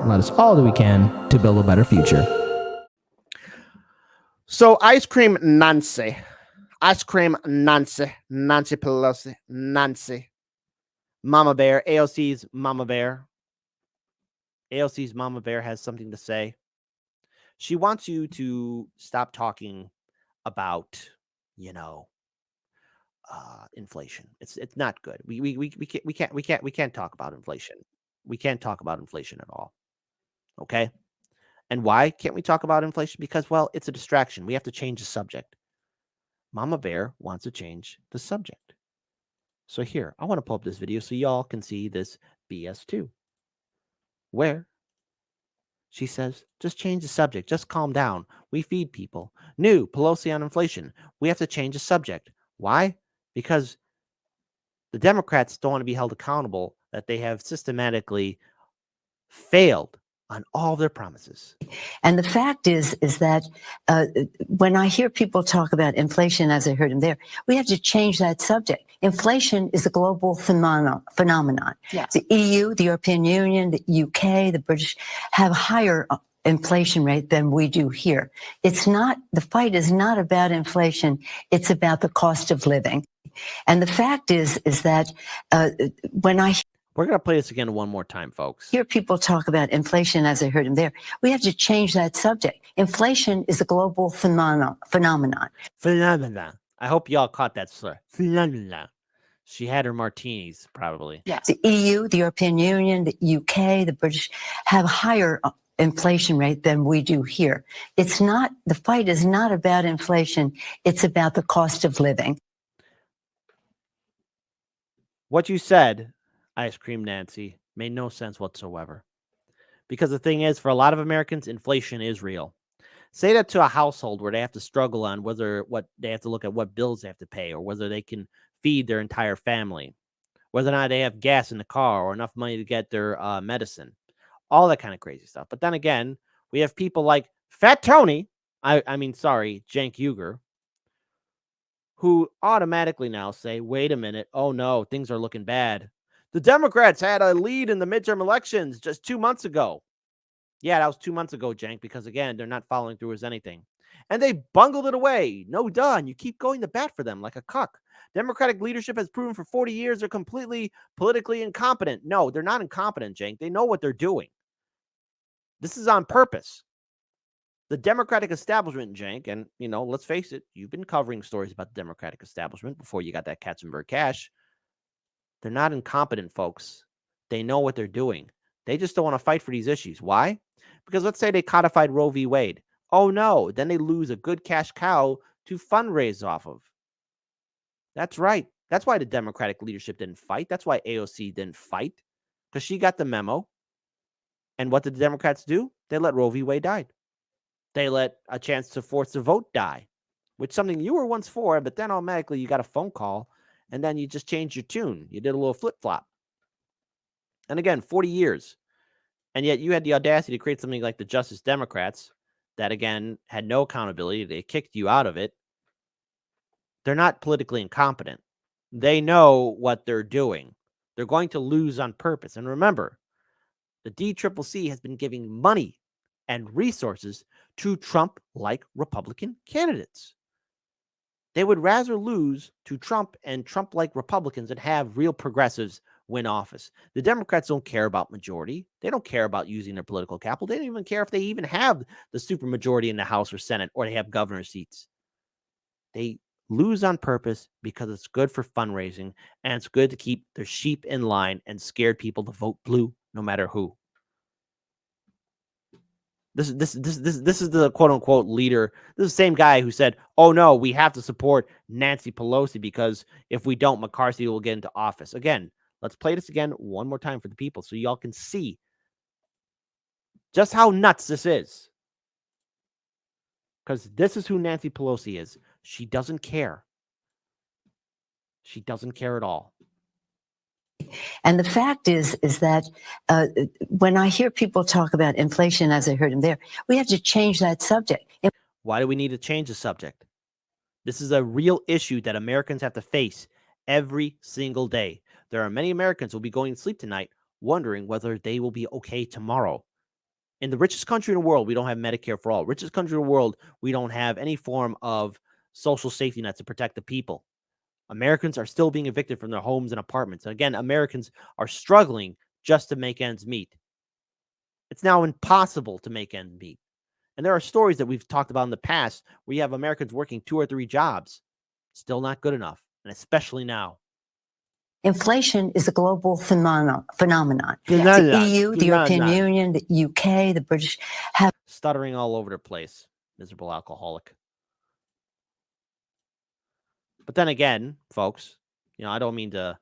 let us all do we can to build a better future. So ice cream Nancy Pelosi, Nancy, Mama Bear, AOC's Mama Bear. AOC's Mama Bear has something to say. She wants you to stop talking about, inflation. It's not good. We can't talk about inflation. We can't talk about inflation at all. Okay? And why can't we talk about inflation? Because, well, it's a distraction. We have to change the subject. Mama Bear wants to change the subject. So here, I want to pull up this video so y'all can see this BS too. Where she says, just change the subject. Just calm down. We feed people. New Pelosi on inflation. We have to change the subject. Why? Because the Democrats don't want to be held accountable that they have systematically failed on all their promises. And the fact is that when I hear people talk about inflation, as I heard him there, we have to change that subject. Inflation is a global phenomenon. Yeah. The EU, the European Union, the UK, the British have higher inflation rate than we do here. It's not, the fight is not about inflation. It's about the cost of living. And the fact is that when I We're going to play this again one more time, folks. hear people talk about inflation, as I heard him there, we have to change that subject. Inflation is a global phenomenon. Phenomenon. I hope y'all caught that slur. Phenomenon. She had her martinis, probably. Yeah. The EU, the European Union, the UK, the British have higher inflation rate than we do here. It's not, the fight is not about inflation. It's about the cost of living. What you said, Ice Cream Nancy, made no sense whatsoever. Because the thing is, for a lot of Americans, inflation is real. Say that to a household where they have to struggle on what they have to look at what bills they have to pay, or whether they can feed their entire family, whether or not they have gas in the car or enough money to get their medicine, all that kind of crazy stuff. But then again, we have people like Fat Tony, Cenk Uygur, who automatically now say, wait a minute, oh no, things are looking bad. The Democrats had a lead in the midterm elections just 2 months ago. Yeah, that was 2 months ago, Cenk, because again, they're not following through with anything. And they bungled it away. No done. You keep going to bat for them like a cuck. Democratic leadership has proven for 40 years they're completely politically incompetent. No, they're not incompetent, Cenk. They know what they're doing. This is on purpose. The Democratic establishment, Cenk, and, let's face it, you've been covering stories about the Democratic establishment before you got that Katzenberg cash. They're not incompetent, folks. They know what they're doing. They just don't want to fight for these issues. Why? Because let's say they codified Roe v. Wade. Oh, no. Then they lose a good cash cow to fundraise off of. That's right. That's why the Democratic leadership didn't fight. That's why AOC didn't fight, because she got the memo. And what did the Democrats do? They let Roe v. Wade die. They let a chance to force the vote die, which is something you were once for, but then automatically you got a phone call, and then you just changed your tune. You did a little flip-flop. And again, 40 years. And yet you had the audacity to create something like the Justice Democrats that, again, had no accountability. They kicked you out of it. They're not politically incompetent. They know what they're doing. They're going to lose on purpose. And remember, the DCCC has been giving money and resources to Trump-like Republican candidates. They would rather lose to Trump and Trump-like Republicans and have real progressives win office. The Democrats don't care about majority. They don't care about using their political capital. They don't even care if they even have the supermajority in the House or Senate, or they have governor seats. They lose on purpose because it's good for fundraising, and it's good to keep their sheep in line and scared people to vote blue no matter who. This is the quote unquote leader. This is the same guy who said, "Oh no, we have to support Nancy Pelosi because if we don't, McCarthy will get into office." Again, let's play this again one more time for the people so y'all can see just how nuts this is. Because this is who Nancy Pelosi is. She doesn't care. She doesn't care at all. And the fact is that when I hear people talk about inflation, as I heard him there, we have to change that subject. Why do we need to change the subject? This is a real issue that Americans have to face every single day. There are many Americans who will be going to sleep tonight wondering whether they will be okay tomorrow. In the richest country in the world, we don't have Medicare for all. Richest country in the world, we don't have any form of social safety nets to protect the people. Americans are still being evicted from their homes and apartments. And again, Americans are struggling just to make ends meet. It's now impossible to make ends meet. And there are stories that we've talked about in the past where you have Americans working 2 or 3 jobs. Still not good enough, and especially now. Inflation is a global phenomenon. The EU, the European Union, the UK, the British have stuttering all over the place. Miserable alcoholic. But then again, folks, I don't mean to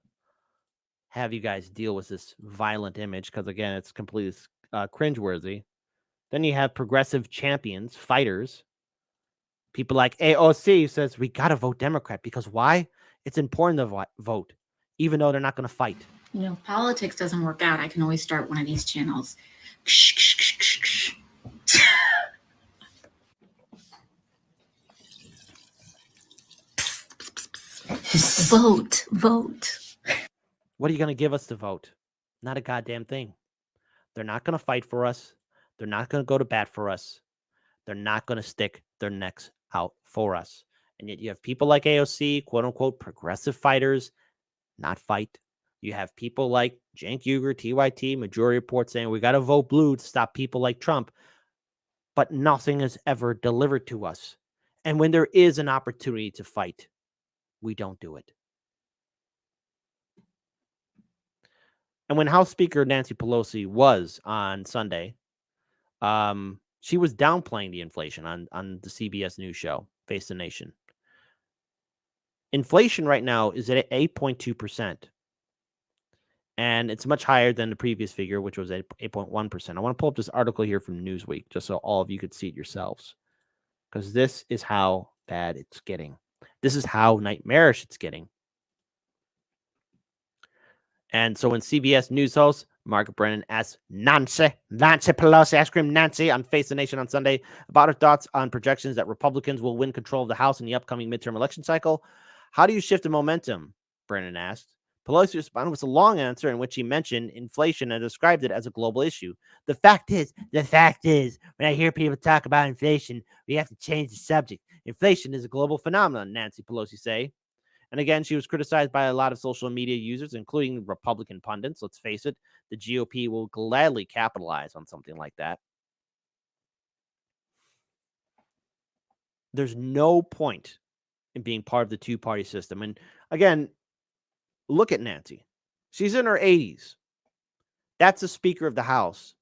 have you guys deal with this violent image because, again, it's completely cringeworthy. Then you have progressive champions, fighters, people like AOC who says we got to vote Democrat because why? It's important to vote, even though they're not going to fight. If politics doesn't work out, I can always start one of these channels. Vote. What are you going to give us to vote? Not a goddamn thing. They're not going to fight for us. They're not going to go to bat for us. They're not going to stick their necks out for us. And yet you have people like AOC, quote unquote, progressive fighters, not fight. You have people like Cenk Uygur, TYT, Majority Report saying we got to vote blue to stop people like Trump. But nothing is ever delivered to us. And when there is an opportunity to fight, we don't do it. And when House Speaker Nancy Pelosi was on Sunday, she was downplaying the inflation on the CBS News show, Face the Nation. Inflation right now is at 8.2%. And it's much higher than the previous figure, which was 8.1%. I want to pull up this article here from Newsweek, just so all of you could see it yourselves. Because this is how bad it's getting. This is how nightmarish it's getting. And so when CBS News host Margaret Brennan asked Nancy Pelosi, ice cream Nancy, on Face the Nation on Sunday about her thoughts on projections that Republicans will win control of the House in the upcoming midterm election cycle. How do you shift the momentum? Brennan asked. Pelosi responded with a long answer in which he mentioned inflation and described it as a global issue. The fact is, when I hear people talk about inflation, we have to change the subject. Inflation is a global phenomenon, Nancy Pelosi say. And again, she was criticized by a lot of social media users, including Republican pundits. Let's face it, the GOP will gladly capitalize on something like that. There's no point in being part of the two-party system. And again, look at Nancy. She's in her 80s. That's the Speaker of the House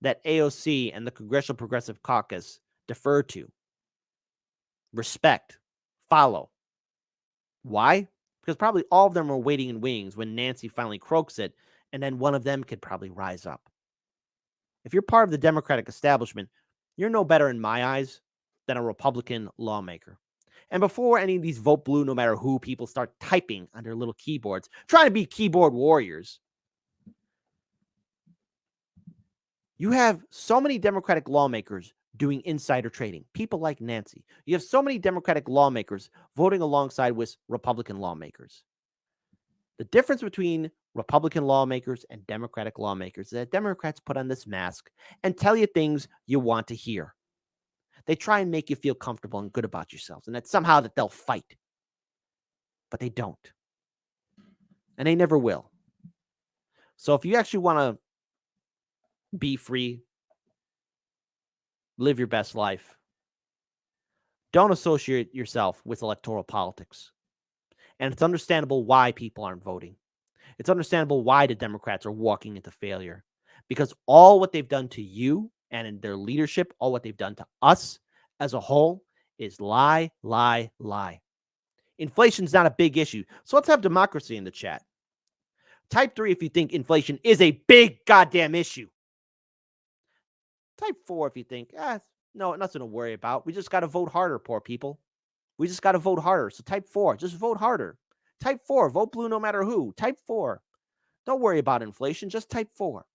that AOC and the Congressional Progressive Caucus defer to, respect, follow. Why? Because probably all of them are waiting in wings when Nancy finally croaks it, and then one of them could probably rise up. If you're part of the Democratic establishment, you're no better in my eyes than a Republican lawmaker. And before any of these vote blue, no matter who, people start typing on their little keyboards, trying to be keyboard warriors, you have so many Democratic lawmakers doing insider trading, people like Nancy. You have so many Democratic lawmakers voting alongside with Republican lawmakers. The difference between Republican lawmakers and Democratic lawmakers is that Democrats put on this mask and tell you things you want to hear. They try and make you feel comfortable and good about yourselves, and that somehow that they'll fight. But they don't. And they never will. So if you actually want to be free, live your best life, don't associate yourself with electoral politics. And it's understandable why people aren't voting. It's understandable why the Democrats are walking into failure. Because all what they've done to you and in their leadership, all what they've done to us as a whole is lie, lie, lie. Inflation's not a big issue. So let's have democracy in the chat. Type 3 if you think inflation is a big goddamn issue. Type 4 if you think, no, nothing to worry about. We just got to vote harder, poor people. We just got to vote harder. So type 4, just vote harder. Type 4, vote blue no matter who. Type 4. Don't worry about inflation, just type 4.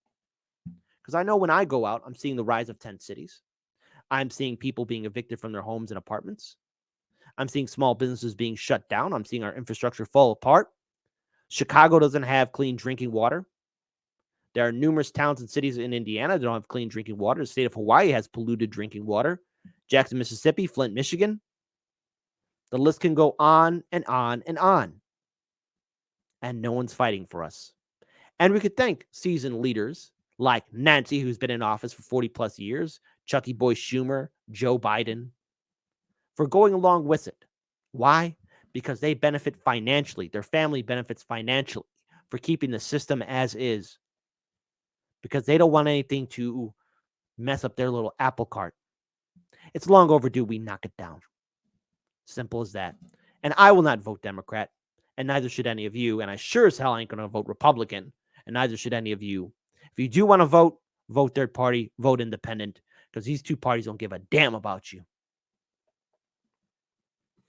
Because I know when I go out, I'm seeing the rise of tent cities. I'm seeing people being evicted from their homes and apartments. I'm seeing small businesses being shut down. I'm seeing our infrastructure fall apart. Chicago doesn't have clean drinking water. There are numerous towns and cities in Indiana that don't have clean drinking water. The state of Hawaii has polluted drinking water. Jackson, Mississippi, Flint, Michigan. The list can go on and on and on. And no one's fighting for us. And we could thank seasoned leaders like Nancy, who's been in office for 40 plus years, Chucky Boy Schumer, Joe Biden, for going along with it. Why? Because they benefit financially. Their family benefits financially for keeping the system as is. Because they don't want anything to mess up their little apple cart. It's long overdue we knock it down. Simple as that. And I will not vote Democrat, and neither should any of you. And I sure as hell ain't going to vote Republican, and neither should any of you. If you do want to vote, vote third party, vote independent, because these two parties don't give a damn about you.